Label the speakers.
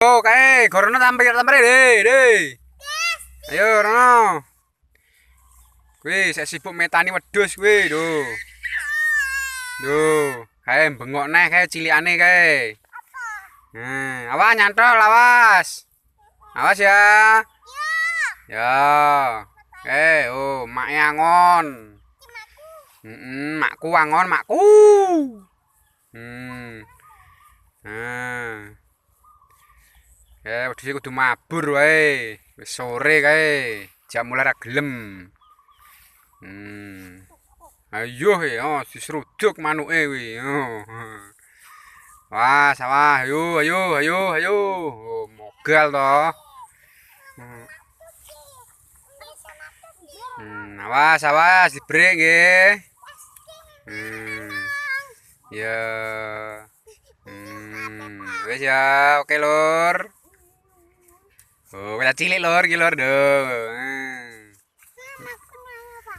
Speaker 1: Oh, kae, gorono tampil deh. Ayo, Rono. Kuwi sik sibuk metani wedhus kuwi, lho. Lho, kae bengok neh kae cilikane kae. Awas nyantol, awas. Awas ya. Ya. Make angon. Makku angon, makku. Hmm. Nah. Wedhuse kudu mabur wae. Wis sore kae. Jam mulai ra gelem. Ayo diseruduk manuke kuwi. Awas, awas. Ayo. Mogal toh. Awas, dibrek nggih. Ya. Wis ya, oke lur. Oh, kita cilik lur iki lur,